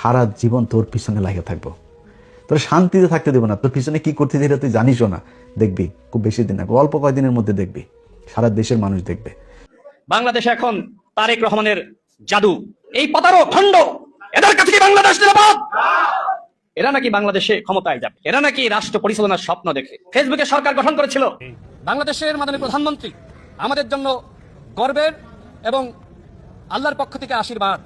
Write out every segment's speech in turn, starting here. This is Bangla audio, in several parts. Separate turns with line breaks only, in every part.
সারা জীবন তোর পিছনে লাগে থাকবো, তোর শান্তিতে থাকতে দেবো না, তোর পিছনে কি করতে এটা তুই জানিসও না। দেখবি খুব বেশি দিন না, অল্প কয়েকদিনের মধ্যে দেখবি সারা দেশের মানুষ দেখবে।
বাংলাদেশে এখন তারেক রহমানের জাদু, এই প্রতারক ভণ্ড, এদের কাছে কি বাংলাদেশ নিরাপদ? এরা নাকি বাংলাদেশে ক্ষমতায় যাবে, এরা নাকি রাষ্ট্র পরিচালনার স্বপ্ন দেখে ফেসবুকে সরকার গঠন করেছিল। বাংলাদেশের মাননীয় প্রধানমন্ত্রী আমাদের জন্য গর্বের এবং আল্লাহর পক্ষ থেকে আশীর্বাদ।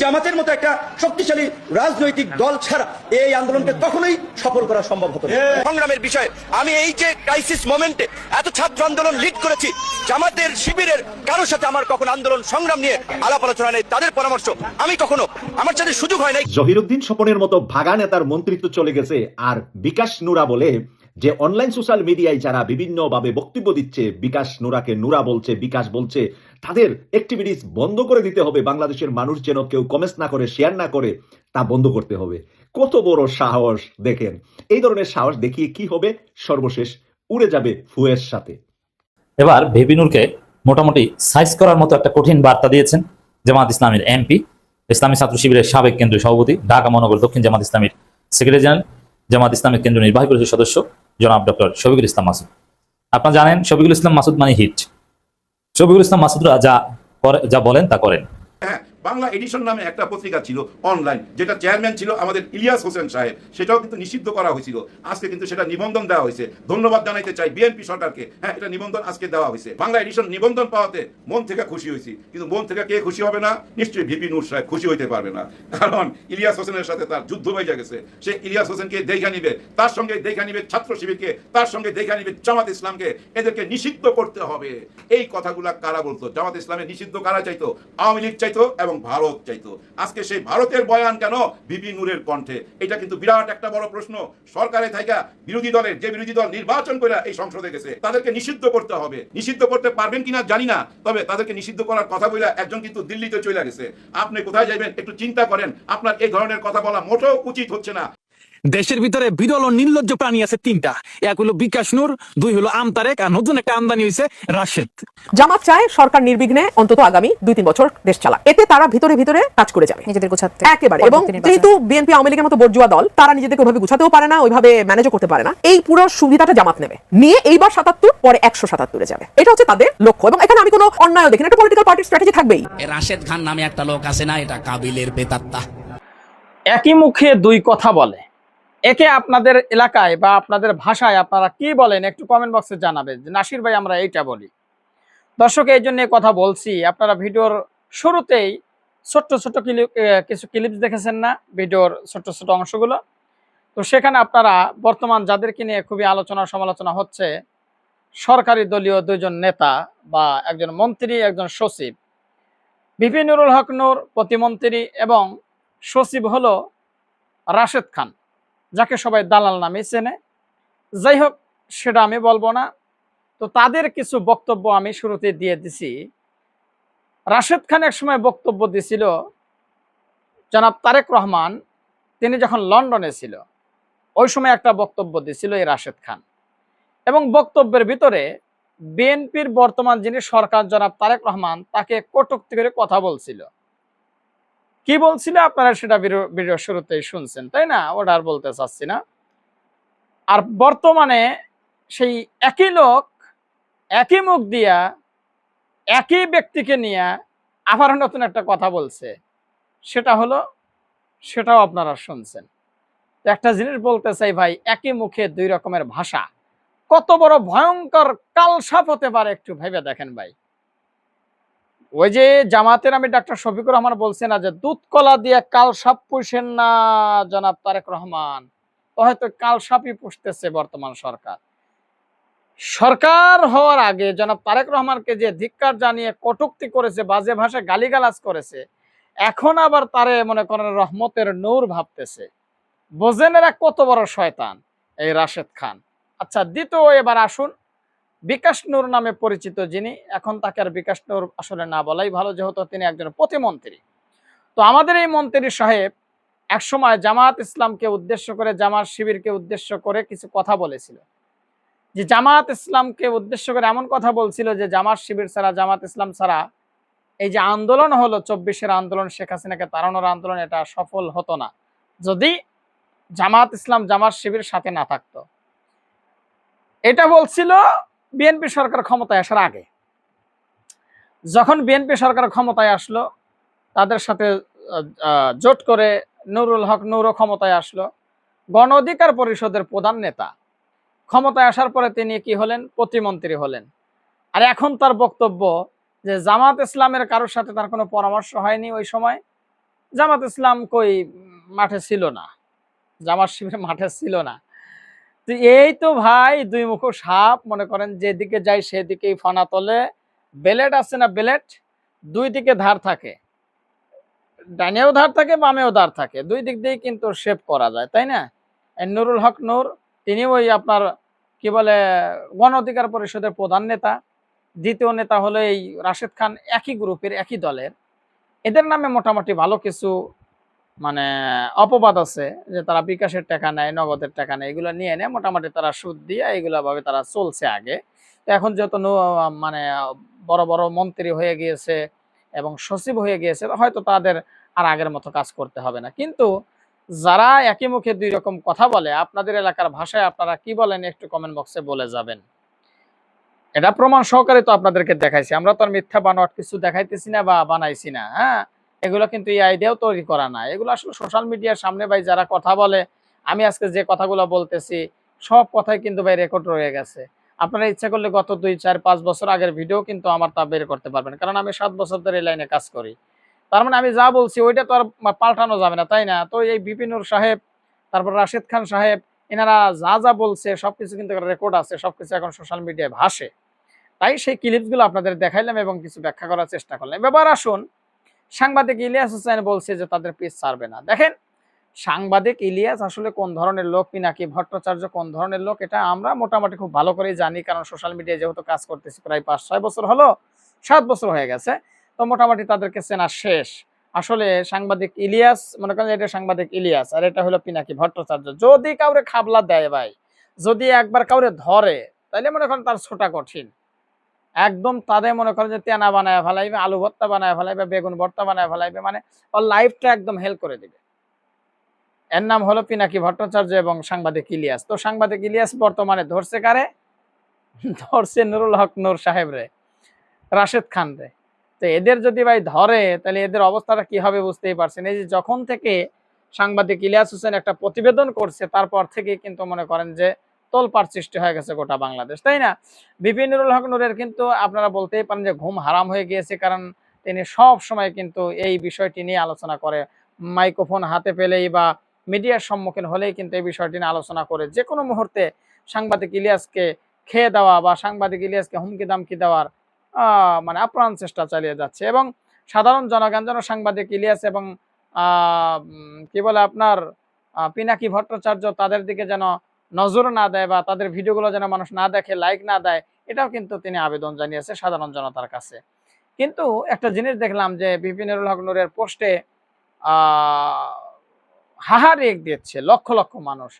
জামাতের মতো একটা শক্তিশালী রাজনৈতিক দল ছাড়া এই আন্দোলনকে কখনোই সফল করা সম্ভব হতো না। সংগ্রামের বিষয় আমি এই যে ক্রাইসিস মোমেন্টে এত ছাত্র আন্দোলন লিড করেছি, জামাতের শিবিরের কারোর সাথে আমার কখনো আন্দোলন সংগ্রাম নিয়ে আলাপ আলোচনা নেই, তাদের পরামর্শ আমি কখনো আমার সাথে সুযোগ হয় নাই।
জহিরুদ্দিন স্বপনের মতো ভাগা নেতার মন্ত্রিত্ব চলে গেছে, আর বিকাশ নুরা বলে যে অনলাইন সোশ্যাল মিডিয়ায় যারা বিভিন্নভাবে বক্তব্য দিচ্ছে, বিকাশ নুরাকে নুরা বলছে, বিকাশ বলছে, তাদের অ্যাক্টিভিটিস বন্ধ করে দিতে হবে। বাংলাদেশের মানুষ যেন কেউ কমেন্টস না করে, শেয়ার না করে, তা বন্ধ করতে হবে। কত বড় সাহস দেখেন! এই ধরনের সাহস দেখিয়ে কি হবে? সর্বশেষ উড়ে যাবে ফুয়ের সাথে।
এবার ভিপি নূরকে মোটামুটি সাইজ করার মতো একটা কঠিন বার্তা দিয়েছেন জামাত ইসলামের এমপি, ইসলামী ছাত্র শিবিরের সাবেক কেন্দ্রীয় সভাপতি, ঢাকা মহানগর দক্ষিণ জামাত ইসলামীর সেক্রেটারি জেনারেল, জামাত ইসলামের কেন্দ্রীয় নির্বাহী পরিষদ সদস্য জনাব ডক্টর শফিকুল ইসলাম মাসুদ। আপনারা জানেন শফিকুল ইসলাম মাসুদ মানে হিট। শফিকুল ইসলাম মাসুদরা যা বলেন তা করেন।
বাংলা এডিশন নামে একটা পত্রিকা ছিল অনলাইন, যেটা চেয়ারম্যান ছিল আমাদের ইলিয়াস হোসেন সাহেব, সেটাও কিন্তু নিষিদ্ধ করা হয়েছিল। আজকে কিন্তু সেটা নিবন্ধন দেওয়া হয়েছে। ধন্যবাদ জানাইতে চাই বিএনপি সরকারকে। হ্যাঁ, এটা নিবন্ধন আজকে দেওয়া হয়েছে। বাংলা এডিশন নিবন্ধন পাওয়াতে মন থেকে খুশি হয়েছি, কিন্তু মন থেকে কে খুশি হবে না? নিশ্চয়ই ভিপি নূর সাহেব খুশি হইতে পারবে না, কারণ ইলিয়াস হোসেনের সাথে তার যুদ্ধ হয়ে গেছে। সে ইলিয়াস হোসেনকে দেখা নিবে, তার সঙ্গে দেখা নিবে ছাত্র শিবিরকে, তার সঙ্গে দেখা নিবে জামাত ইসলামকে। এদেরকে নিষিদ্ধ করতে হবে। এই কথাগুলা কারা বলতো? জামাত ইসলামের নিষিদ্ধ কারা চাইতো? আওয়ামী লীগ চাইতো এবং ভারত চাইতো। আজকে সেই ভারতের বয়ান কেন ভিপি নূরের কণ্ঠে? এটা কিন্তু বিরাট একটা বড় প্রশ্ন। সরকারে থাকা বিরোধী দলের যে বিরোধী দল নির্বাচন করে এই সংসদে গেছে, তাদেরকে নিষিদ্ধ করতে হবে। নিষিদ্ধ করতে পারবেন কিনা জানি না, তবে তাদেরকে নিষিদ্ধ করার কথা বলে একজন কিন্তু দিল্লিতে চলে গেছে। আপনি কোথায় যাবেন একটু চিন্তা করেন। আপনার এই ধরনের কথা বলা মোটেও উচিত হচ্ছে না।
দেশের ভিতরে বিরল ও নির্লজ্জ প্রাণী আছে তিনটা। এক হলো বিকাশ নূর, দুই হলো আমতারেক, আর নতুন একটা আমদানি হয়েছে রাশেদ।
জামাত চায় সরকার নির্বিঘ্নে অন্তত আগামী 2-3 বছর দেশ চালাক। এতে তারা ভিতরে ভিতরে কাজ করে যাবে নিজেদের গোছাতে একেবারে। এবং যেহেতু বিএনপি আওয়ামী লীগের মতো বর্জুয়া দল, তারা নিজেদেরকে ওইভাবে গুছাতেও পারে না, ওইভাবে ম্যানেজও করতে পারে না। এই পুরো সুবিধাটা জামাত নেবে, নিয়ে এইবার 77 পরে 177 যাবে। এটা হচ্ছে তাদের লক্ষ্য। এবং এখানে আমি কোনো অন্যায় দেখি না, একটা পলিটিক্যাল পার্টির স্ট্র্যাটেজি থাকবেই।
রাশেদ খান নামে একটা লোক আছে না, এটা কাবিলের বেতাত্তা।
একই মুখে দুই কথা বলে। একে আপনাদের এলাকায় বা আপনাদের ভাষায় আপনারা কি বলেন একটু কমেন্ট বক্সে জানাবেন। নাসির ভাই আমরা এইটা বলি। দর্শক এই জন্য কথা বলছি, আপনারা ভিডিওর শুরুতেই ছোট্ট ছোট্ট কিছু ক্লিপস দেখেছেন না, ভিডিওর ছোট্ট ছোট অংশগুলো। তো সেখানে আপনারা বর্তমান যাদেরকে নিয়ে খুবই আলোচনা সমালোচনা হচ্ছে, সরকারি দলীয় দুইজন নেতা বা একজন মন্ত্রী, একজন সচিব, ভিপি নুরুল হক নূর প্রতিমন্ত্রী এবং সচিব হলো রাশেদ খান, যাকে সবাই দালাল নামে চেনে। যাই হোক, সেটা আমি বলবো না। তো তাদের কিছু বক্তব্য আমি শুরুতে দিয়ে দিছি। রাশেদ খান এক সময় বক্তব্য দিছিল, জনাব তারেক রহমান তিনি যখন লন্ডনে ছিল ওই সময় একটা বক্তব্য দিছিল এই রাশেদ খান, এবং বক্তব্যের ভিতরে বিএনপির বর্তমান যিনি সরকার জনাব তারেক রহমান, তাকে কটূক্তি করে কথা বলছিল। কি বলছিল আপনারা সেটা ভিডিও শুরুতেই শুনছেন, তাই না? ওটা আর বলতে চাচ্ছি না। আর বর্তমানে সেই একই লোক একই মুখ দিয়া একই ব্যক্তিকে নিয়ে আবার নতুন একটা কথা বলছে, সেটাও আপনারা শুনছেন। একটা জিনিস বলতে চাই ভাই, একই মুখে দুই রকমের ভাষা কত বড় ভয়ঙ্কর কালসাপ হতে পারে একটু ভেবে দেখেন ভাই। ওই যে জামাতের আমি ডাক্তার শফিকুর রহমান বলছি না যে দুধ কলা দিয়ে কালসাপ পুষেন না জনাব তারেক রহমান, তো হয়তো কালসাপই পুষতেছে বর্তমান সরকার। সরকার হওয়ার আগে জনাব তারেক রহমানকে যে ধিক্কার জানিয়ে কটূক্তি করেছে, বাজে ভাষায় গালিগালাজ করেছে, এখন আবার তারে মনে করেন রহমতের নূর ভাবতেছে। বোঝেন এরা কত বড় শয়তান এই রাশেদ খান। আচ্ছা, দ্বিতীয় এবার আসুন বিকাশ নূর নামে পরিচিত যিনি, এখন তাকে আর বিকাশ নূর আসলে না বলাই ভালো, যেহেতু তিনি একজন প্রতিমন্ত্রী। তো আমাদের এই মন্ত্রী সাহেব একসময় জামাত ইসলামকে উদ্দেশ্য করে, জামাত শিবিরকে উদ্দেশ্য করে কিছু কথা বলেছিল, যে জামাত ইসলামকে উদ্দেশ্য করে এমন কথা বলছিল যে জামাত শিবির ছাড়া, জামাত ইসলাম ছাড়া এই যে আন্দোলন হলো 24-এর আন্দোলন, শেখ হাসিনাকে তাড়ানোর আন্দোলন, এটা সফল হতো না যদি জামাত ইসলাম জামাত শিবির সাথে না থাকতো। এটা বলছিল বিএনপি সরকার ক্ষমতায় আসার আগে। যখন বিএনপি সরকার ক্ষমতায় আসলো, তাদের সাথে জোট করে নুরুল হক নূরও ক্ষমতায় আসলো, গণ অধিকার পরিষদের প্রধান নেতা। ক্ষমতায় আসার পরে তিনি কি হলেন? প্রতিমন্ত্রী হলেন। আর এখন তার বক্তব্য যে জামাত ইসলামের কারোর সাথে তার কোনো পরামর্শ হয়নি। ওই সময় জামাত ইসলাম কই মাঠে ছিল না, জামাত শিবির মাঠে ছিল না। তো এই তো ভাই দুই মুখো সাপ, মনে করেন যেদিকে যাই সেদিকেই ফানা তলে। বেলেট আছে না, বেলেট দুই দিকে ধার থাকে, ডানেও ধার থাকে বামেও ধার থাকে, দুই দিক দিয়েই কিন্তু শেপ করা যায়, তাই না? এই নুরুল হক নূর তিনি ওই আপনার কি বলে গণ অধিকার পরিষদের প্রধান নেতা। দ্বিতীয় নেতা হলো এই রাশেদ খান, একই গ্রুপের একই দলের। এদের নামে মোটামুটি ভালো কিছু মানে অপবাদ আছে যে তারা বিকাশের টাকা নেয়, নগদের টাকা নেয়, এগুলো নিয়ে নেয়, মোটামুটি তারা সুদ দিয়ে এইগুলা ভাবে তারা চলছে আগে। তো এখন যেহেতু মানে বড় বড় মন্ত্রী হয়ে গিয়েছে এবং সচিব হয়ে গিয়েছে, হয়তো তাদের আর আগের মতো কাজ করতে হবে না। কিন্তু যারা একই মুখে দুই রকম কথা বলে, আপনাদের এলাকার ভাষায় আপনারা কি বলেন একটু কমেন্ট বক্সে বলে যাবেন। এটা প্রমাণ সহকারে তো আপনাদেরকে দেখাইছি, আমরা তো আর মিথ্যা বানোয়াট কিছু দেখাইতেছি না বা বানাইছি না। হ্যাঁ, এগুলো কিন্তু এই আইডিয়াও তৈরি করা না, এগুলো আসলে সোশ্যাল মিডিয়ার সামনে ভাই যারা কথা বলে, আমি আজকে যে কথাগুলো বলতেছি সব কথাই কিন্তু ভাই রেকর্ড রয়ে গেছে। আপনারা ইচ্ছা করলে গত 2, 4, 5 বছর আগের ভিডিও কিন্তু আমার তা বের করতে পারবেন, কারণ আমি 7 বছর ধরে এই লাইনে কাজ করি। তার মানে আমি যা বলছি ওইটা তো আর পাল্টানো যাবে না, তাই না? তো এই বিপিনুর সাহেব, তারপর রাশেদ খান সাহেব, এনারা যা যা বলছে সবকিছু কিন্তু রেকর্ড আছে, সবকিছু এখন সোশ্যাল মিডিয়ায় ভাসে। তাই সেই ক্লিপসগুলো আপনাদের দেখাইলাম এবং কিছু ব্যাখ্যা করার চেষ্টা করলাম। এবার আসুন, সাংবাদিক ইলিয়াস হোসেন বলছে যে তাদের পিছ ছাড়বে না। দেখেন, সাংবাদিক ইলিয়াস আসলে কোন ধরনের লোক, পিনাকি ভট্টাচার্য কোন ধরনের লোক, এটা আমরা মোটামুটি খুব ভালো করেই জানি, কারণ সোশ্যাল মিডিয়ায় যেহেতু কাজ করতেছি প্রায় 5-6 বছর হলো, 7 বছর হয়ে গেছে, তো মোটামুটি তাদেরকে চেনা শেষ। আসলে সাংবাদিক ইলিয়াস, মনে করেন এটা সাংবাদিক ইলিয়াস আর এটা হলো পিনাকি ভট্টাচার্য। যদি কাউরে খাবলা দেয় ভাই, যদি একবার কাউরে ধরে, তাহলে মনে করেন তার ছোটা কঠিন। একদম তাদের মনে করেন যে তেনা বানায় ফেলাইবে, আলু ভর্তা বানায় ফেলাইবে, বেগুন ভর্তা বানায় ফেলাইবে, মানে ওর লাইফটা একদম হেল্প করে দিবে। এর নাম হলো পিনাকি ভট্টাচার্য এবং সাংবাদিক ইলিয়াস। তো সাংবাদিক ইলিয়াস বর্তমানে ধরছে কারে? ধরছে নুরুল হক নূর সাহেব রে, রাশেদ খান রে। তো এদের যদি ভাই ধরে, তাহলে এদের অবস্থাটা কি হবে বুঝতেই পারছেন। এই যে যখন থেকে সাংবাদিক ইলিয়াস হোসেন একটা প্রতিবেদন করছে, তারপর থেকে কিন্তু মনে করেন যে তোলপাড় সৃষ্টি হয়ে গেছে গোটা বাংলাদেশ, তাই না? বিপিন নুরুল হক নূরের কিন্তু আপনারা বলতেই পারেন যে ঘুম হারাম হয়ে গিয়েছে, কারণ তিনি সব সময় কিন্তু এই বিষয়টি নিয়ে আলোচনা করে। মাইক্রোফোন হাতে পেলেই বা মিডিয়ার সম্মুখীন হলেই কিন্তু এই বিষয়টি নিয়ে আলোচনা করে যে কোনো মুহূর্তে সাংবাদিক ইলিয়াসকে খেয়ে দেওয়া বা সাংবাদিক ইলিয়াসকে হুমকি দামকি দেওয়ার মানে আপ্রাণ চেষ্টা চালিয়ে যাচ্ছে। এবং সাধারণ জনগণ যেন সাংবাদিক ইলিয়াস এবং কি বলে আপনার পিনাকি ভট্টাচার্য তাদের দিকে যেন নজর না দেয় বা তাদের ভিডিওগুলো যেন মানুষ না দেখে, লাইক না দেয়, এটাও কিন্তু তিনি আবেদন জানিয়েছে সাধারণ জনতার কাছে। কিন্তু একটা জিনিস দেখলাম যে বিপিনুল হক নূরের পোস্টে হাহারেক দিচ্ছে লক্ষ লক্ষ মানুষ।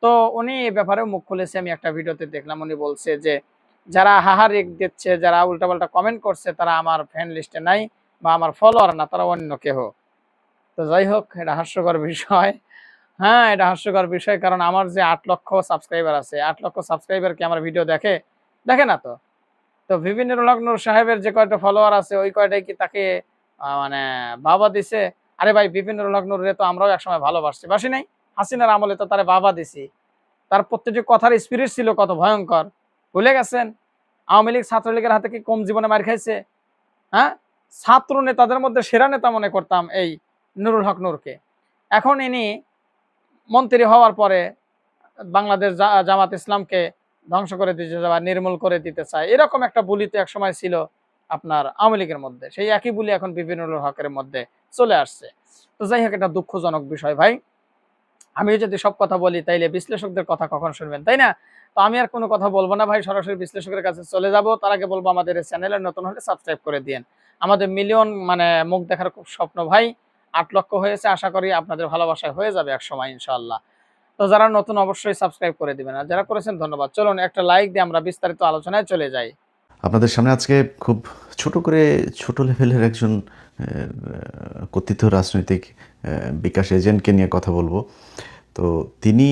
তো উনি এ ব্যাপারেও মুখ খুলেছে, আমি একটা ভিডিওতে দেখলাম উনি বলছে যে যারা হাহারেক দিচ্ছে, যারা উল্টাপাল্টা কমেন্ট করছে, তারা আমার ফ্যান লিস্টে নাই বা আমার ফলোয়ার না, তারা অন্য কেহ। তো যাই হোক, এটা হাস্যকর বিষয়। হ্যাঁ, এটা হাস্যকর বিষয়, কারণ আমার যে 8 লক্ষ সাবস্ক্রাইবার আছে, 8 লক্ষ সাবস্ক্রাইবার কি আমার ভিডিও দেখে? দেখে না তো। তো বিপিনুল হক নূর সাহেবের যে কয়টা ফলোয়ার আছে, ওই কয়টাই কি তাকে মানে বাবা দিছে? আরে ভাই, বিপিনুল হক নূরে তো আমরাও একসময় ভালোবাসছি, বাসি নাই? হাসিনার আমলে তো তারে বাবা দিছি। তার প্রত্যেকটি কথার স্পিরিট ছিল কত ভয়ঙ্কর, ভুলে গেছেন? আওয়ামী লীগ ছাত্রলীগের হাতে কি কম জীবনে মার খাইছে? হ্যাঁ, ছাত্র নেতাদের মধ্যে সেরা নেতা মনে করতাম এই নুরুল হক নূরকে। এখন ইনি মন্ত্রী হওয়ার পরে বাংলাদেশ জামাত ইসলামকে ধ্বংস করে দিতে চায় বা নির্মূল করে দিতে চায়, এরকম একটা বুলি তো একসময় ছিল আপনার আওয়ামী লীগের মধ্যে। সেই একই বুলি এখন বিপিনুল হকের মধ্যে চলে আসছে। তো যাই হোক, এটা দুঃখজনক বিষয় ভাই। আমি যদি সব কথা বলি তাইলে বিশ্লেষকদের কথা কখন শুনবেন, তাই না? তো আমি আর কোনো কথা বলবো না ভাই, সরাসরি বিশ্লেষকের কাছে চলে যাব। তার আগে বলবো আমাদের এই চ্যানেলে নতুন হলে সাবস্ক্রাইব করে দিন। আমাদের মিলিয়ন মানে মুখ দেখার খুব স্বপ্ন ভাই, 8 লক্ষ হয়েছে, আশা করি আপনাদের ভালোবাসায় হয়ে যাবে এক সময় ইনশাআল্লাহ। তো যারা নতুন অবশ্যই সাবস্ক্রাইব করে দিবেন, আর যারা করেছেন ধন্যবাদ। চলুন একটা লাইক দিয়ে আমরা বিস্তারিত আলোচনায় চলে যাই।
আপনাদের সামনে আজকে খুব ছোট লেভেলের একজন কথিত রাজনৈতিক বিকাশ এজেন্টকে নিয়ে কথা বলবো। তো তিনি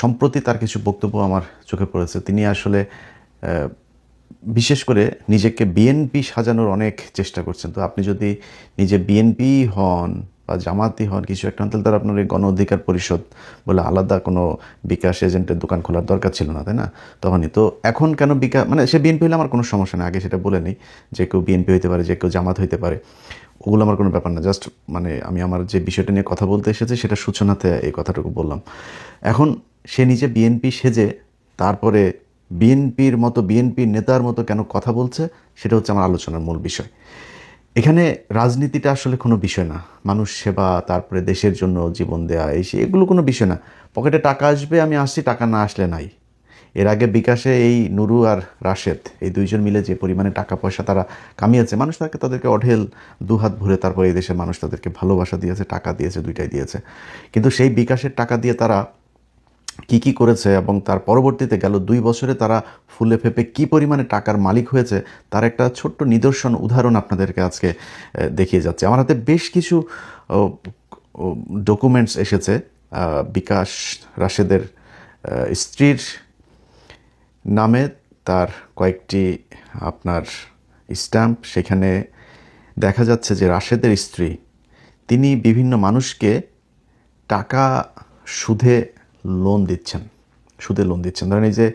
সম্প্রতি তার কিছু বক্তব্য আমার চোখে পড়েছে। তিনি আসলে বিশেষ করে নিজেকে বিএনপি সাজানোর অনেক চেষ্টা করছেন। তো আপনি যদি নিজে বিএনপি হন বা জামাতি হন, কিছু একটা হন, তাহলে তার আপনার এই গণ অধিকার পরিষদ বলে আলাদা কোনো বিকাশ এজেন্টের দোকান খোলার দরকার ছিল না, তাই না? তখনই তো এখন কেন বিকাশ, মানে সে বিএনপি হলে আমার কোনো সমস্যা নেই, আগে সেটা বলে নিই, যে কেউ বিএনপি হইতে পারে, যে কেউ জামাত হইতে পারে, ওগুলো আমার কোনো ব্যাপার না। জাস্ট মানে আমি আমার যে বিষয়টা নিয়ে কথা বলতে এসেছি সেটা সূচনাতে এই কথাটুকু বললাম। এখন সে নিজে বিএনপি সেজে তারপরে বিএনপির মতো, বিএনপির নেতার মতো কেন কথা বলছে, সেটা হচ্ছে আমার আলোচনার মূল বিষয়। এখানে রাজনীতিটা আসলে কোনো বিষয় না, মানুষ সেবা, তারপরে দেশের জন্য জীবন দেয়া, এগুলো কোনো বিষয় না। পকেটে টাকা আসবে, আমি আসছি, টাকা না আসলে নাই। এর আগে বিকাশে এই নুরু আর রাশেদ, এই দুইজন মিলে যে পরিমাণে টাকা পয়সা তারা কামিয়েছে, মানুষ তাদেরকে অঢেল দুহাত ভরে তারপরে এই দেশের মানুষ তাদেরকে ভালোবাসা দিয়েছে, টাকা দিয়েছে, দুইটাই দিয়েছে। কিন্তু সেই বিকাশের টাকা দিয়ে তারা কি কি করেছে এবং তার পরবর্তীতে গেল 2 বছরে তারা ফুলে ফেপে কি পরিমাণে টাকার মালিক হয়েছে, তার একটা ছোট্ট নিদর্শন, উদাহরণ আপনাদেরকে আজকে দেখিয়ে যাচ্ছে। আমার হাতে বেশ কিছু ডকুমেন্টস এসেছে বিকাশ রাশেদের স্ত্রীর নামে, তার কয়েকটি আপনার স্ট্যাম্প। সেখানে দেখা যাচ্ছে যে রাশেদের স্ত্রী, তিনি বিভিন্ন মানুষকে টাকা সুদে লোন দিচ্ছেন। ধরেন এই যে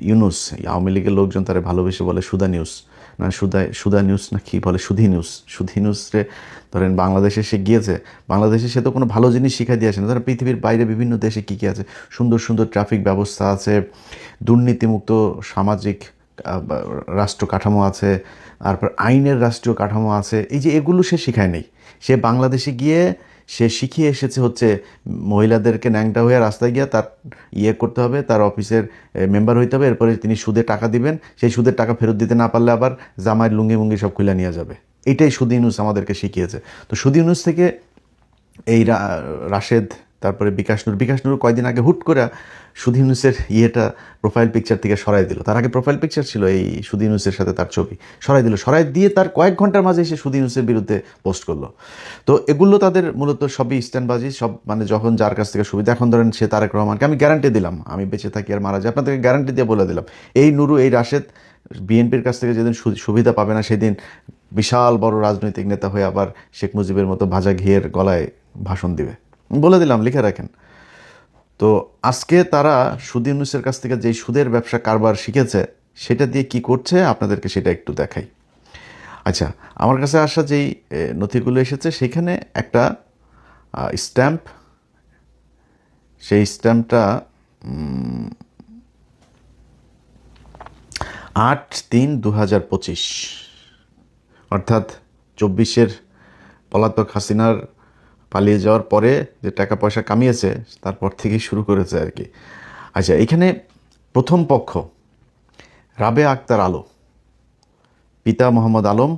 ইউনুস, আওয়ামী লীগের লোকজন তারা ভালোবেসে বলে সুদা নিউজ, না সুদা নিউজ না কি বলে, সুধি নিউজরে ধরেন বাংলাদেশে সে গিয়েছে, বাংলাদেশে সে তো কোনো ভালো জিনিস শিখাই দিয়ে আসে না। ধরেন পৃথিবীর বাইরে বিভিন্ন দেশে কী কী আছে, সুন্দর সুন্দর ট্রাফিক ব্যবস্থা আছে, দুর্নীতিমুক্ত সামাজিক রাষ্ট্র কাঠামো আছে, তারপর আইনের রাষ্ট্রীয় কাঠামো আছে। এই যে এগুলো সে শিখায় নেই, সে বাংলাদেশে গিয়ে সে শিখিয়ে এসেছে হচ্ছে মহিলাদেরকে ন্যাংটা হয়ে রাস্তায় গিয়ে তার করতে হবে, তার অফিসের মেম্বার হইতে হবে, এরপরে তিনি সুদে টাকা দিবেন, সেই সুদের টাকা ফেরত দিতে না পারলে আবার জামাইয়ের লুঙ্গি মুঙ্গি সব খুলে নিয়ে যাবে। এইটাই সুদি ইউনুস আমাদেরকে শিখিয়েছে। তো সুদি ইউনুস থেকে এই রাশেদ, তারপরে বিকাশ নূর কয়েকদিন আগে হুট করে সুদি ইউনুসের প্রোফাইল পিকচার থেকে সরাই দিল। তার আগে প্রোফাইল পিকচার ছিল এই সুদি ইউনুসের সাথে তার ছবি, সরাই দিয়ে তার কয়েক ঘন্টার মাঝে সে সুদি ইউনুসের বিরুদ্ধে পোস্ট করলো। তো এগুলো তাদের মূলত সবই স্ট্যান্ডবাজি, সব মানে যখন যার কাছ থেকে সুবিধা। এখন ধরেন সে তারেক রহমানকে আমি গ্যারান্টি দিলাম, আমি বেঁচে থাকি আর মারা যাই, আপনাদেরকে গ্যারান্টি দিয়ে বলে দিলাম, এই নুরু, এই রাশেদ বিএনপির কাছ থেকে যেদিন সুবিধা পাবে না, সেদিন বিশাল বড় রাজনৈতিক নেতা হয়ে আবার শেখ মুজিবের মতো ভাজা ঘিয়ের গলায় ভাষণ দিবে, বলে দিলাম, লিখে রাখেন। তো আজকে তারা সুদি ইউনুসের কাছ থেকে যেই সুদের ব্যবসা কারবার শিখেছে, সেটা দিয়ে কি করছে আপনাদেরকে সেটা একটু দেখাই। আচ্ছা, আমার কাছে আসা যেই নথিগুলো এসেছে, সেখানে একটা স্ট্যাম্প, সেই স্ট্যাম্পটা 8/3/2025, অর্থাৎ 24-এর পলাতক হাসিনার পালিয়ে যাওয়ার পরে যে টাকা পয়সা কামিয়েছে তারপর থেকেই শুরু করেছে আর কি। আচ্ছা, এখানে প্রথম পক্ষ রাবেয়া আক্তার আলো, পিতা মোহাম্মদ আলম,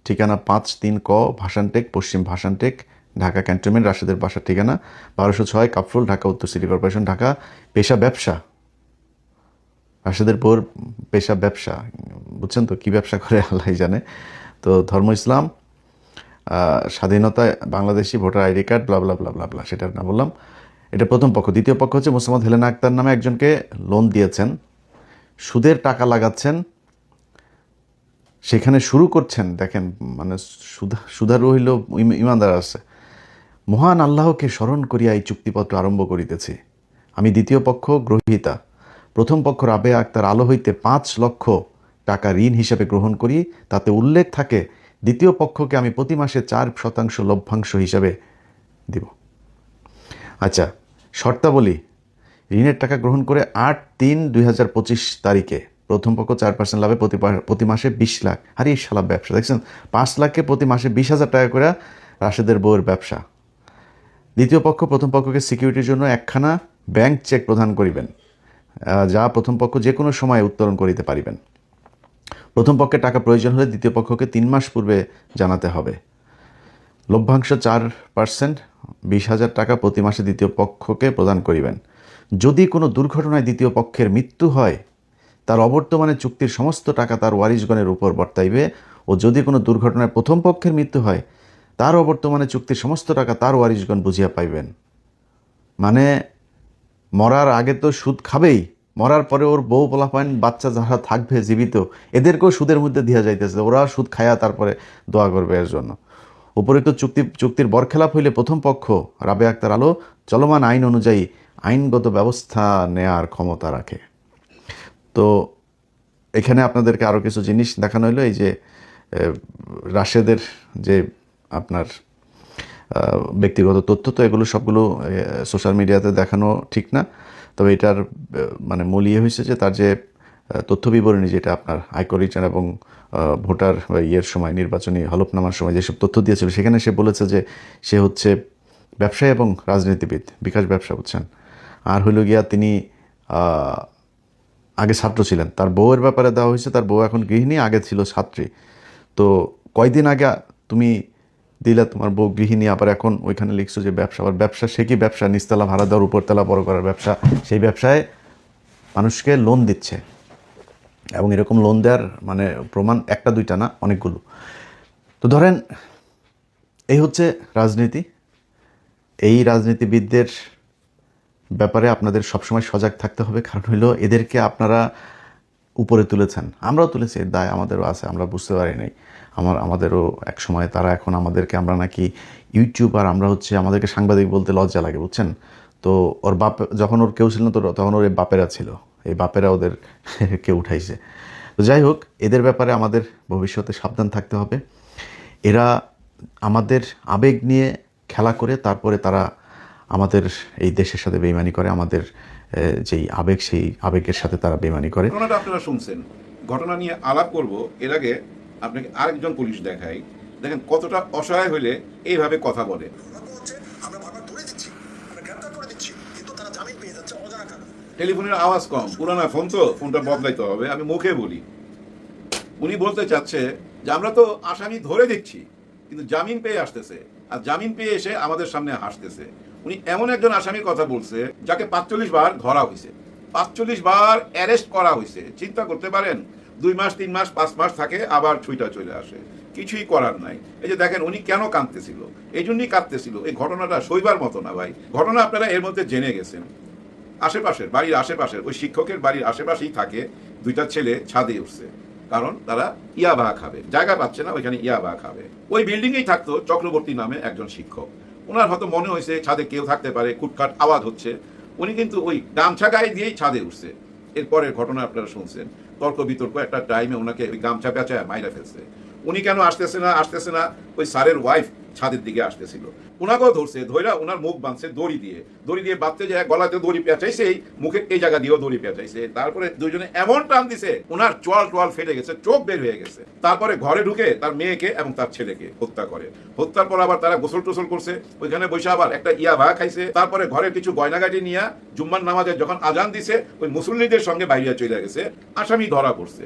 ঠিকানা 5-3 ক ভাসানটেক, পশ্চিম ভাসানটেক, ঢাকা ক্যান্টনমেন্ট, রাশেদের বাসার ঠিকানা 1206 কাফরুল, ঢাকা উত্তর সিটি কর্পোরেশন, ঢাকা। পেশা ব্যবসা, রাশেদের বোর পেশা ব্যবসা, বুঝছেন তো, কি ব্যবসা করে আল্লাহ জানে। তো ধর্ম ইসলাম, স্বাধীনতা, বাংলাদেশি, ভোটার আইডি কার্ড, ব্লা ব্লা ব্লা ব্লা ব্লা, সেটা না বললাম। এটা প্রথম পক্ষ। দ্বিতীয় পক্ষ হচ্ছে মোসাম্মদ হেলেনা আক্তার নামে একজনকে লোন দিয়েছেন, সুদের টাকা লাগাচ্ছেন, সেখানে শুরু করছেন, দেখেন মানে সুধারু হইল ইমানদার আছে, মহান আল্লাহকে স্মরণ করিয়া এই চুক্তিপত্র আরম্ভ করিতেছি। আমি দ্বিতীয় পক্ষ গ্রহীতা, প্রথম পক্ষ রাবেয়া আক্তার আলো হইতে 5 লক্ষ টাকা ঋণ হিসেবে গ্রহণ করি, তাতে উল্লেখ থাকে দ্বিতীয় পক্ষকে আমি প্রতি মাসে 4% লভ্যাংশ হিসাবে দিব। আচ্ছা, শর্তাবলী, ঋণের টাকা গ্রহণ করে 8/3/2025 তারিখে প্রথম পক্ষ 4% লাভে প্রতি মাসে 20 লাখ। আরে এই শালা ব্যবসা দেখছেন, 5 লাখে প্রতি মাসে 20,000 টাকা করে রাশেদের বউয়ের ব্যবসা। দ্বিতীয় পক্ষ প্রথম পক্ষকে সিকিউরিটির জন্য 1খানা ব্যাংক চেক প্রদান করিবেন, যা প্রথম পক্ষ যে কোনো সময় উত্তোলন করিতে পারিবেন। প্রথম পক্ষে টাকা প্রয়োজন হলে দ্বিতীয় পক্ষকে 3 মাস পূর্বে জানাতে হবে। লভ্যাংশ 4%, 20,000 টাকা প্রতি মাসে দ্বিতীয় পক্ষকে প্রদান করিবেন। যদি কোনো দুর্ঘটনায় দ্বিতীয় পক্ষের মৃত্যু হয়, তার অবর্তমানে চুক্তির সমস্ত টাকা তার ওয়ারিশগণের উপর বর্তাইবে, ও যদি কোনো দুর্ঘটনায় প্রথম পক্ষের মৃত্যু হয় তার অবর্তমানে চুক্তির সমস্ত টাকা তার ওয়ারিশগণ বুঝিয়া পাইবেন। মানে মরার আগে তো সুদ খাবেই, মরার পরে ওর বউ পোলাপান বাচ্চা যারা থাকবে জীবিত এদেরকেও সুদের মধ্যে দিয়া যাইতেছে, ওরা সুদ খায়া তারপরে দোয়া করবে এর জন্য। উপরিক্ত চুক্তির বরখেলাপ হইলে প্রথম পক্ষ রাবে আক্তার আলো চলমান আইন অনুযায়ী আইনগত ব্যবস্থা নেয়ার ক্ষমতা রাখে। তো এখানে আপনাদেরকে আরও কিছু জিনিস দেখানো হলো। এই যে রাশেদের যে আপনার ব্যক্তিগত তথ্য, তো এগুলো সবগুলো সোশ্যাল মিডিয়াতে দেখানো ঠিক না। তবে এটার মানে মূল ইয়ে হয়েছে যে তার যে তথ্য বিবরণী, যেটা আপনার আয়কর রিটার্ন এবং ভোটার ইয়ের সময়, নির্বাচনী হলফনামার সময় যেসব তথ্য দিয়েছিল, সেখানে সে বলেছে যে সে হচ্ছে ব্যবসায়ী এবং রাজনীতিবিদ, বিকাশ ব্যবসা, বুঝছেন। আর হইল গিয়া তিনি আগে ছাত্র ছিলেন। তার বউয়ের ব্যাপারে দেওয়া হয়েছে, তার বউ এখন গৃহিণী, আগে ছিল ছাত্রী। তো কয়দিন আগে তুমি দিলা তোমার বউ গৃহিণী, আবার এখন ওইখানে লিখছো যে ব্যবসা। আবার ব্যবসা, সে কি ব্যবসা? নিচতলা ভাড়া দেওয়ার, উপরতলা বড় করার ব্যবসা। সেই ব্যবসায় মানুষকে লোন দিচ্ছে, এবং এরকম লোন দেওয়ার মানে প্রমাণ একটা দুইটা না, অনেকগুলো। তো ধরেন এই হচ্ছে রাজনীতি। এই রাজনীতিবিদদের ব্যাপারে আপনাদের সবসময় সজাগ থাকতে হবে, কারণ হইলো এদেরকে আপনারা উপরে তুলেছেন, আমরাও তুলেছি, এর দায় আমাদেরও আছে, আমরা বুঝতে পারি নাই। আমাদেরও এক সময় তারা এখন আমাদেরকে, আমরা নাকি ইউটিউবার, আমরা হচ্ছে, আমাদেরকে সাংবাদিক বলতে লজ্জা লাগে, বুঝছেন। তো ওর বাপ, যখন ওর কেউ ছিল না, তো তখন ওর বাপেরা ছিল, এই বাপেরা ওদের কেউ উঠাইছে। তো যাই হোক, এদের ব্যাপারে আমাদের ভবিষ্যতে সাবধান থাকতে হবে। এরা আমাদের আবেগ নিয়ে খেলা করে তারপরে তারা আমাদের এই দেশের সাথে বেইমানি করে, আমাদের যেই আবেগ, সেই আবেগের সাথে তারা বেইমানি করে।
ঘটনাটা আপনারা শুনছেন, ঘটনা নিয়ে আলাপ করব। এর আগে আপনাকে আরেকজন পুলিশ দেখাই, দেখেন কতটা অসহায় হইলে এইভাবে কথা বলে। টেলিফোনের আওয়াজ কম, পুরানা ফোন তো, ফোনটা বদলাইতে হবে, আমি মুখে বলি। উনি বলতে চাচ্ছে যে আমরা তো আসামি ধরে দিচ্ছি, কিন্তু জামিন পেয়ে আসতেছে, আর জামিন পেয়ে এসে আমাদের সামনে হাসতেছে। উনি এমন একজন আসামির কথা বলছে যাকে 45 বার ধরা হয়েছে, 45 বার অ্যারেস্ট করা হয়েছে। চিন্তা করতে পারেন, 2 মাস 3 মাস 5 মাস থাকে, আবার ছুইটা চলে আসে, কিছুই করার নাই। এই যে দেখেন উনি কেন কাঁদতেছিল, এই জন্যই কাঁদতেছিল। এই ঘটনাটা সইবার মতো না ভাই। ঘটনা আপনারা এর মধ্যে জেনে গেছেন। আশেপাশের বাড়ির আশেপাশের ওই শিক্ষকের বাড়ির আশেপাশেই থাকে 2টা ছেলে ছাদে উঠছে, কারণ তারা ইয়াবা খাবে, জায়গা পাচ্ছে না, ওইখানে ইয়াবা খাবে। ওই বিল্ডিংয়েই থাকতো চক্রবর্তী নামে একজন শিক্ষক। ওনার হয়তো মনে হয়েছে ছাদে কেউ থাকতে পারে, খুটখাট আওয়াজ হচ্ছে। উনি কিন্তু ওই গামছা গায়ে দিয়েই ছাদে উঠছে। এরপরের ঘটনা আপনারা শুনছেন, তর্ক বিতর্ক, একটা টাইমে ওনাকে ওই গামছা পেঁচায় মাইরা ফেলছে। উনি কেন আসতেছে না, ওই স্যারের ওয়াইফ ছাদের দিকে আসতেছিল, ওনাকেও ধরছে, ধইরা ওনার মুখ বাঁধছে দড়ি দিয়ে বাঁধতে যায়, গলাতে দড়ি পেঁচাইছে, মুখের এই জায়গা দিয়েও দড়ি পেঁচাইছে। তারপরে দুইজনে এমন টান দিছে, ওনার চোয়াল ফেটে গেছে, চোখ বের হয়ে গেছে। তারপরে ঘরে ঢুকে তার মেয়েকে এবং তার ছেলেকে হত্যা করে। হত্যার পর আবার তারা গোসল টোসল করছে, ওইখানে বসে আবার একটা ইয়াবা খাইছে। তারপরে ঘরের কিছু গয়নাগাটি নিয়ে জুম্মার নামাজে যখন আজান দিছে, ওই মুসল্লিদের সঙ্গে বাইরে চলে গেছে। আসামি ধরা পড়ছে।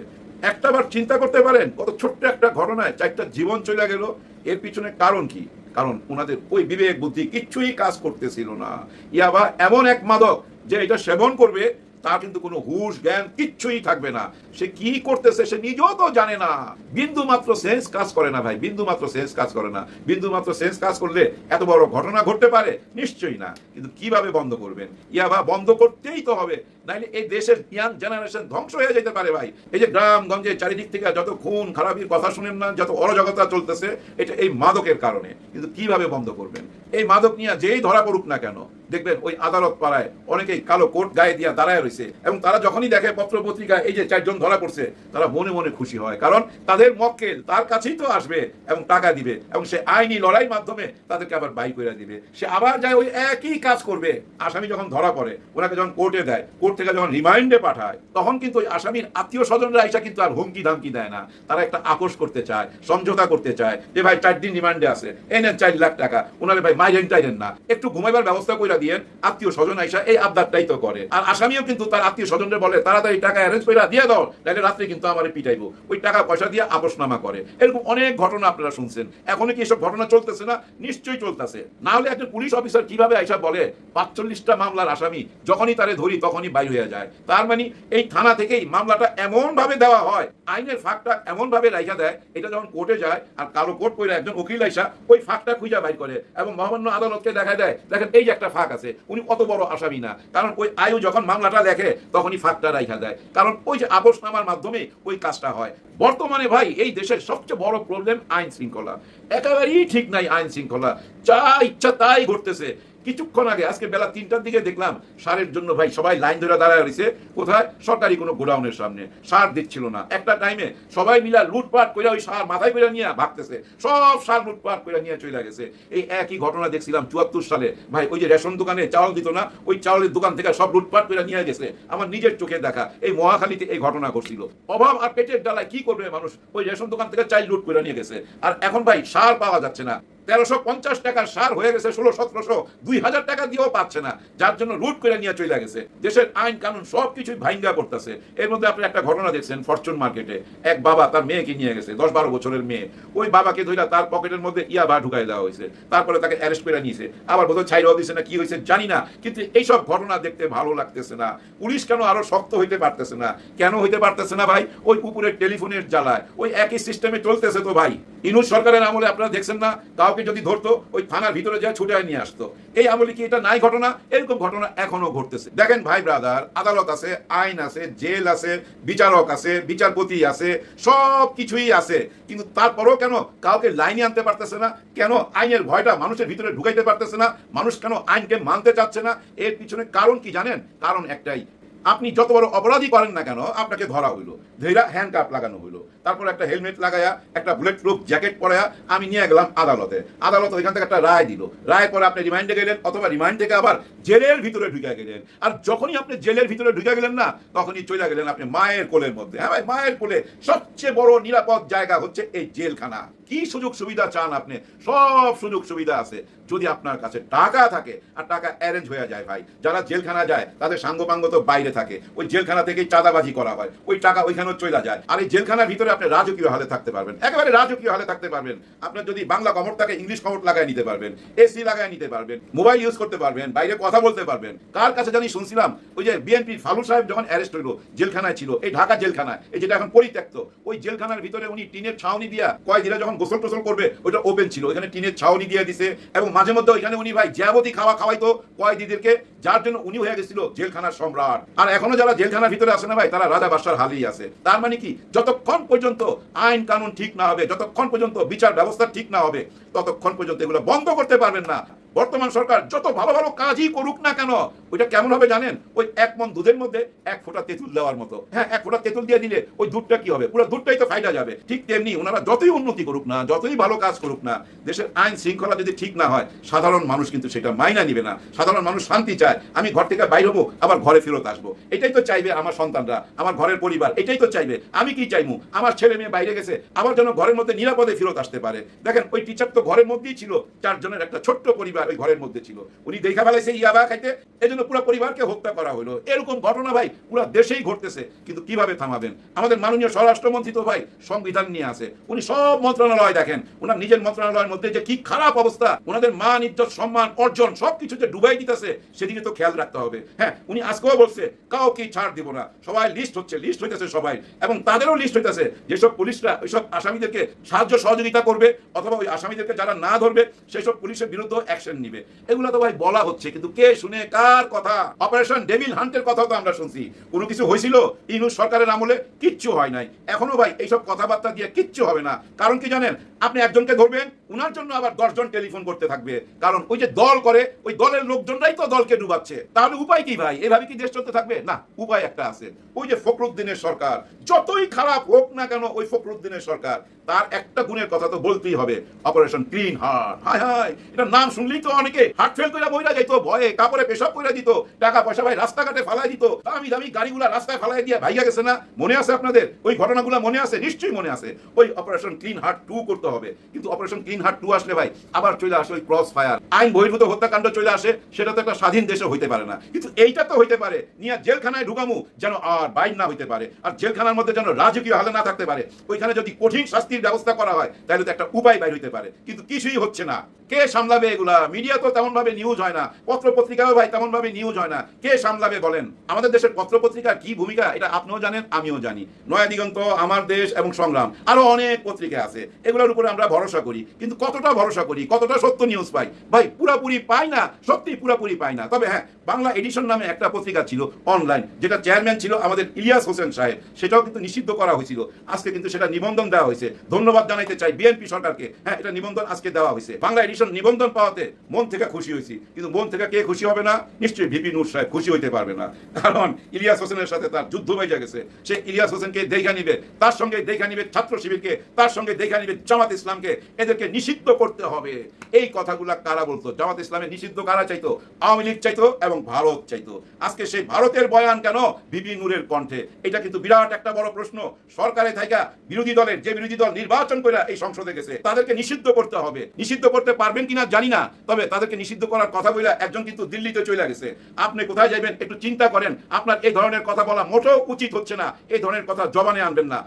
একটাবার চিন্তা করতে পারেন, কত ছোট্ট একটা ঘটনায় 4টা জীবন চলে গেল। এর পিছনে কারণ কি? কারণ ওনাদের ওই বিবেক বুদ্ধি কিচ্ছুই কাজ করতেছিল না। ইয়াবা এমন এক মাদক যে এটা সেবন করবে, তার কিন্তু কোনো হুশ জ্ঞান কিচ্ছুই থাকবে না। সে কি করতেছে সে নিজেও তো জানে না। বিন্দু মাত্র সেন্স কাজ করে না ভাই, বিন্দু মাত্র সেন্স কাজ করে না। বিন্দু মাত্র সেন্স কাজ করলে এত বড় ঘটনা ঘটতে পারে? নিশ্চয়ই না। কিন্তু কিভাবে বন্ধ করবেন? ইয়াবা বন্ধ করতেই তো হবে, নাইলে এই দেশের ইয়াং জেনারেশন ধ্বংস হয়ে যেতে পারে ভাই। এই যে গ্রামগঞ্জে চারিদিক থেকে যত খুন খারাপির কথা শুনেন না, যত অরাজকতা চলতেছে, এটা এই মাদকের কারণে। কিন্তু কিভাবে বন্ধ করবেন? এই মাদক নিয়ে যেই ধরা পড়ুক না কেন, দেখবেন ওই আদালত পাড়ায় অনেকেই কালো কোট গায়ে দিয়া দাঁড়ায় রয়েছে, এবং তারা যখনই দেখে পত্র পত্রিকায় এই যে 4 জন ধরা পড়ছে, তারা মনে মনে খুশি হয়, কারণ তাদের মক্কেল তার কাছেই তো আসবে এবং টাকা দিবে, এবং সে আইনি লড়াই মাধ্যমে তাদেরকে আবার বাই করে দিবে। সে আবার যায় ওই একই কাজ করবে। আসামি যখন ধরা পড়ে, ওনাকে যখন কোর্টে দেয়, কোর্ট থেকে যখন রিমাইন্ডে পাঠায়, তখন কিন্তু ওই আসামির আত্মীয় স্বজনরা এসে কিন্তু আর হুমকি ধামকি দেয় না। তারা একটা আপোষ করতে চায়, সমঝোতা করতে চায়, যে ভাই 4 দিন রিমান্ডে আছে, এই নেন 4 লাখ টাকা, ওনারে ভাই মাইরেন টাইরেন না, একটু ঘুমাইবার ব্যবস্থা করে করে দিয়েন, আত্মীয় স্বজন আইসা এই আবদারটাই তো করে। আর আসামিও কিন্তু তার আত্মীয় স্বজনদের বলে তাড়াতাড়ি টাকা অ্যারেঞ্জ করে দিয়ে দাও, তাহলে রাত্রে কিন্তু আমারে পিটাইবো, ওই টাকা পয়সা দিয়ে আপোষনামা করে। এরকম অনেক ঘটনা আপনারা শুনছেন। এখনো কি এসব ঘটনা চলতেছে না? নিশ্চয়ই চলতেছে। না হলে একজন পুলিশ অফিসার কিভাবে আইসা বলে 45টা মামলার আসামি যখনই তারে ধরি তখনই বাইর হয়ে যায়? তার মানে এই থানা থেকেই মামলাটা এমন ভাবে দেওয়া হয়, আইনের ফাঁকটা এমন ভাবে রাইখা দেয়, এটা যখন কোর্টে যায় আর কালো কোর্ট করে একজন উকিল আইসা ওই ফাঁকটা খুঁজা বাইর করে এবং মহামান্য আদালতকে দেখা দেয়, দেখেন এই যে একটা ফাঁক আছে, উনি কত বড় আসামি না। কারণ ওই আয়ু যখন মামলাটা লেখে তখনই ফাঁকটা রাইখা দেয়, কারণ ওই যে আপোষনামার মাধ্যমে ওই কাজটা হয়। বর্তমানে ভাই এই দেশের সবচেয়ে বড় প্রবলেম আইন শৃঙ্খলা। একেবারেই ঠিক নাই আইন শৃঙ্খলা, যা ইচ্ছা তাই ঘটতেছে। কিছুক্ষণ আগে আজকে বেলা 3টার দিকে দেখলাম সারের জন্য ভাই সবাই লাইন ধরে দাঁড়ায় রয়েছে কোথায়, সরকারি কোনো গোডাউনের সামনে। সার দিচ্ছিল না। একটা টাইমে সবাই মিলা লুটপাট করে ওই সার মাথায় করে নিয়ে ভাগতেছে, সব সার লুটপাট করে নিয়ে চলে গেছে। এই একই ঘটনা দেখছিলাম 74 সালে ভাই, ওই যে রেশন দোকানে চাউল দিত না, ওই চাউলের দোকান থেকে সব লুটপাট করে নিয়ে গেছে। আমার নিজের চোখে দেখা এই মহাখালীতে এই ঘটনা ঘটছিল। অভাব আর পেটের জ্বালায় কি করবে মানুষ, ওই রেশন দোকান থেকে চাল লুট করে নিয়ে গেছে। আর এখন ভাই সার পাওয়া যাচ্ছে না, 1350 টাকার সার হয়ে গেছে 1600-1700, 2000 টাকা দিয়েও পাচ্ছে না, যার জন্য লুট করে নিয়ে চলে গেছে। দেশের আইন কানুন সবকিছুই ভাঙ্গা করতেছে। এর মধ্যে আপনি একটা ঘটনা দেখছেন ফরচুন মার্কেটে, এক বাবা তার মেয়েকে নিয়ে গেছে, 10-12 বছরের মেয়ে। ওই বাবাকে ধইরা তার পকেটের মধ্যে ইয়াবা ঢুকাই দেওয়া হয়েছে, তারপরে তাকে অ্যারেস্ট করে নিয়েছে। আবার বোধহয় ছাইরাও দিয়েছে না, কি হয়েছে জানি না, কিন্তু এইসব ঘটনা দেখতে ভালো লাগতেছে না। পুলিশ কেন আরো শক্ত হইতে পারতেছে না? কেন হইতে পারতেছে না ভাই? ওই উপরের টেলিফোনের জ্বালায় ওই একই সিস্টেমে চলতেছে তো ভাই। ইনুস সরকারের আমলে আপনারা দেখছেন না, কাউকে যদি ধরতো ওই থানার ভিতরে যা ছুটে নিয়ে আসতো। এই আমলে কি এটা নাই ঘটনা? এরকম ঘটনা এখনো ঘটতেছে। দেখেন ভাই ব্রাদার, আদালত আছে, আইন আছে, জেল আছে, বিচারক আছে, বিচারপতি আছে, সব কিছুই আছে, কিন্তু তারপরেও কেন কাউকে লাইনে আনতে পারতেছে না? কেন আইনের ভয়টা মানুষের ভিতরে ঢুকাইতে পারতেছে না? মানুষ কেন আইনকে মানতে চাচ্ছে না? এর পিছনে কারণ কি জানেন? কারণ একটাই, আপনি যত বড় অপরাধী করেন না কেন, আপনাকে ধরা হইলো, ধৈরা হ্যান্ডকাপ লাগানো হইলো, তারপর একটা হেলমেট লাগায়া একটা বুলেট প্রুফ জ্যাকেট পরায়া আমি নিয়ে গেলাম আদালতে। আদালত ওইখান থেকে একটা রায় দিল, রায় পরে আপনি রিমান্ডে গেলেন, অথবা রিমান্ড থেকে আবার জেলের ভিতরে ঢুকে গেলেন। আর যখনই আপনি জেলের ভিতরে ঢুকে গেলেন না, তখনই চলে গেলেন আপনি মায়ের কোলের মধ্যে। হ্যাঁ ভাই, মায়ের কোলে সবচেয়ে বড় নিরাপদ জায়গা হচ্ছে এই জেলখানা। কি সুযোগ সুবিধা চান আপনি? সব সুযোগ সুবিধা আছে যদি আপনার কাছে টাকা থাকে আর টাকা অ্যারেঞ্জ হয়ে যায়। ভাই যারা জেলখানা যায় তাদের সাঙ্গপাঙ্গ তো বাইরে থাকে, ওই জেলখানা থেকেই চাঁদাবাজি করা হয়, ওই টাকা ওইখানেও চলে যায়। আর এই জেলখানার ভিতরে আপনি রাজকীয় হালে থাকতে পারবেন, একেবারে রাজকীয় হালে থাকতে পারবেন। আপনার যদি বাংলা কমর থাকে ইংলিশ কমর লাগাই নিতে পারবেন, এসি লাগাই নিতে পারবেন, মোবাইল ইউজ করতে পারবেন, বাইরে কথা বলতে পারবেন। কার কাছে জানি শুনছিলাম, ওই যে বিএনপির ফালু সাহেব যখন অ্যারেস্ট হইলো, জেলখানায় ছিল, এই ঢাকা জেলখানায়, এই যেটা এখন পরিত্যক্ত, ওই জেলখানার ভিতরে উনি টিনের ছাউনি দিয়া কয়েকদিনে যখন গোসল টোসল করবে, ওইটা ওপেন ছিল, ওইখানে টিনের ছাউনি দিয়ে দিছে। এবং মাঝে মধ্যে ওইখানে উনি ভাই জ্যাবতী খাওয়া খাওয়াইতো কয়েদিদেরকে, যার জন্য উনি হয়ে গেছিল জেলখানার সম্রাট। আর এখনো যারা জেলখানার ভিতরে আছে না ভাই, তারা রাজা বাদশার হালেই আছে। তার মানে কি, যতক্ষণ পর্যন্ত আইন কানুন ঠিক না হবে, যতক্ষণ পর্যন্ত বিচার ব্যবস্থা ঠিক না হবে, ততক্ষণ পর্যন্ত এগুলো বন্ধ করতে পারবেন না। বর্তমান সরকার যত ভালো ভালো কাজই করুক না কেন, ওইটা কেমন হবে জানেন? ওই 1 মণ দুধের মধ্যে 1 ফোঁটা তেঁতুল দেওয়ার মতো। হ্যাঁ, 1 ফোঁটা তেঁতুল দিয়ে দিলে ওই দুধটা কি হবে? পুরো দুধটাই তো ফাইটা যাবে। ঠিক তেমনি ওনারা যতই উন্নতি করুক না, যতই ভালো কাজ করুক না, দেশের আইন শৃঙ্খলা যদি ঠিক না হয়, সাধারণ মানুষ কিন্তু সেটা মাইনা নিবে না। সাধারণ মানুষ শান্তি চায়, আমি ঘর থেকে বাইর হবো, আবার ঘরে ফেরত আসবো। এটাই তো চাইবে আমার সন্তানরা, আমার ঘরের পরিবার, এটাই তো চাইবে। আমি কি চাইবো? আমার ছেলে মেয়ে বাইরে গেছে, আবার যেন ঘরের মধ্যে নিরাপদে ফেরত আসতে পারে। দেখেন ওই টিচার তো ঘরের মধ্যেই ছিল, 4 জনের একটা ছোট্ট পরিবার ওই ঘরের মধ্যে ছিল। উনি দেখা ফেলাইছে ইয়াবা খাইতে, এজন্য পুরো পরিবারকে হত্যা করা হলো। এরকম ঘটনা ভাই পুরো দেশেই ঘটতেছে, কিন্তু কিভাবে থামাবেন? আমাদের মাননীয় স্বরাষ্ট্রমন্ত্রী তো ভাই সংবিধান নিয়ে আছে, উনি সব মন্ত্রণালয় দেখেন, ওনার নিজের মন্ত্রণালয়ের মধ্যে যে কি খারাপ অবস্থা, ওনাদের মান ইজ্জত সম্মান অর্জন সবকিছু যে ডুবাই দিতেছে, সেদিকে তো খেয়াল রাখতে হবে। হ্যাঁ, উনি আজকেও বলছে কাউকে ছাড় দিব না, সবাই লিস্ট হইতেছে সবাই, এবং তাদেরও লিস্ট হইতেছে যেসব পুলিশরা ওইসব আসামিদেরকে সাহায্য সহযোগিতা করবে, অথবা ওই আসামিদেরকে যারা না ধরবে সেসব পুলিশের বিরুদ্ধে অ্যাকশন নিবে। এগুলো তো ভাই বলা হচ্ছে, কিন্তু কে শুনে কার কথা? অপারেশন ডেভিল হান্টের কথা তো আমরা শুনছি, কোনো কিছু হয়েছিল ইউনূস সরকারের আমলে? কিচ্ছু হয় নাই। এখনো ভাই এইসব কথাবার্তা দিয়ে কিচ্ছু হবে না। কারণ কি জানেন? আপনি একজনকে ধরবেন, উনার জন্য আবার 10 জন টেলিফোন করতে থাকবে, কারণ ওই যে দল করে, ওই দলের লোকজনরাই তো দলকে ডুবাচ্ছে। তাহলে উপায় কি ভাই? এভাবে কি দেশ চলতে থাকবে? না, উপায় একটা আছে। ওই যে ফখরুদ্দিনের সরকার, যতই খারাপ হোক না কেন, ওই ফখরুদ্দিনের সরকার তার একটা গুণের কথা তো বলতেই হবে, অপারেশন ক্লিন হার্ট। হায় হায়, এটা নাম শুনলেই তো অনেকে হার্ট ফেল করে বইরা যাইত, ভয়ে কাপড়ে পেশাব করে দিত, টাকা পয়সা ভাই রাস্তাঘাটে ফালাই দিত, দামি দামি গাড়িগুলা রাস্তায় ফালাই দিয়ে ভাইয়া গেছে না? মনে আছে আপনাদের ওই ঘটনাগুলো? মনে আছে, নিশ্চয়ই মনে আছে। ওই অপারেশন ক্লিন হার্ট 2 করতে হবে, কিন্তু অপারেশন ক্লিন হার্ট 2 আসলে ভাই আবার চলে আসে ওই ক্রস ফায়ার, আইন বহির্ভূত হত্যাকাণ্ড চলে আসে। সেটা তো একটা স্বাধীন দেশে হইতে পারে না, কিন্তু এইটা তো হইতে পারে। নিয়ে জেলখানায় ঢুকামু যেন আর বাইর না হইতে পারে, আর জেলখানার মধ্যে যেন রাজকীয় হালে না থাকতে পারে। ওইখানে যদি কঠিন শাস্তির ব্যবস্থা করা হয় তাহলে তো একটা উপায় বাইর হইতে পারে, কিন্তু কিছুই হচ্ছে না। কে সামলাবে এগুলা? মিডিয়া তো তেমন ভাবে নিউজ হয় না, পত্র পত্রিকাও ভাই তেমন ভাবে নিউজ হয় না। কে সামলাবে বলেন? আমাদের দেশের পত্র পত্রিকার কি ভূমিকা এটা আপনিও জানেন, আমিও জানি। নয়া দিগন্ত, আমার দেশ এবং সংগ্রাম, আরো অনেক পত্রিকা আছে, এগুলোর উপরে আমরা ভরসা করি, কিন্তু কতটা ভরসা করি, কতটা সত্য নিউজ পাই? ভাই পুরাপুরি পাই না, সত্যি পুরাপুরি পাই না। তবে হ্যাঁ, বাংলা এডিশন নামে একটা পত্রিকা ছিল অনলাইন, যেটা চেয়ারম্যান ছিল আমাদের ইলিয়াস হোসেন সাহেব, সেটাও কিন্তু নিষিদ্ধ করা হয়েছিল। আজকে কিন্তু সেটা নিবন্ধন দেওয়া হয়েছে। ধন্যবাদ জানাইতে চাই বিএনপি সরকারকে। হ্যাঁ, এটা নিবন্ধন আজকে দেওয়া হয়েছে। বাংলা এডিশন নিবন্ধন পাওয়াতে মন থেকে খুশি হয়েছি, কিন্তু মন থেকে কে খুশি হবে না? নিশ্চয়ই ভিপি নূর সাহেব খুশি হইতে পারবে না, কারণ ইলিয়াস হোসেনের সাথে তার যুদ্ধ হয়ে গেছে। সে ইলিয়াস হোসেনকে দেখা নিবে, তার সঙ্গে দেখা নিবে ছাত্র শিবিরকে, তার সঙ্গে দেখা নিবে জামাত ইসলামকে। এদেরকে নিষিদ্ধ করতে হবে। এই কথাগুলা কারা বলতো? জামাত ইসলামের নিষিদ্ধ কারা চাইতো? আওয়ামী লীগ চাইতো এবং ভারত চাইতো। আজকে সেই ভারতের বয়ান কেন ভিপি নূরের কণ্ঠে? এটা কিন্তু বিরাট একটা বড় প্রশ্ন। সরকারে থাকা বিরোধী দলের, যে বিরোধী দল নির্বাচন করে এই সংসদে গেছে, তাদেরকে নিষিদ্ধ করতে হবে। নিষিদ্ধ করতে পারবেন কিনা জানি না, তবে তাদেরকে নিষিদ্ধ করার কথা বলে একজন কিন্তু দিল্লিতে চলে গেছে। আপনি কোথায় যাবেন একটু চিন্তা করেন। আপনার এই ধরনের কথা বলা মোটেও উচিত হচ্ছে না, এই ধরনের কথা জবানে আনবেন না।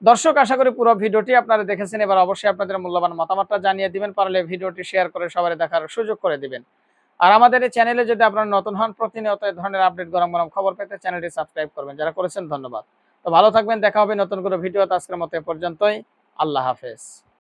দর্শক, আশা করি পুরো ভিডিওটি আপনারা দেখেছেন। এবার অবশ্যই আপনাদের মূল্যবান মতামতটা জানিয়ে দিবেন, পারলে ভিডিওটি শেয়ার করে সবাই দেখার সুযোগ করে দিবেন। আর আমাদের এই চ্যানেলে যদি আপনারা নতুন হন, প্রতিনিয়ত এই ধরনের আপডেট, গরম গরম খবর পেতে চ্যানেলটি সাবস্ক্রাইব করবেন। যারা করেছেন ধন্যবাদ। তো ভালো থাকবেন, দেখা হবে নতুন কোনো ভিডিওতে। আজকের মতো এ পর্যন্তই। আল্লাহ হাফেজ।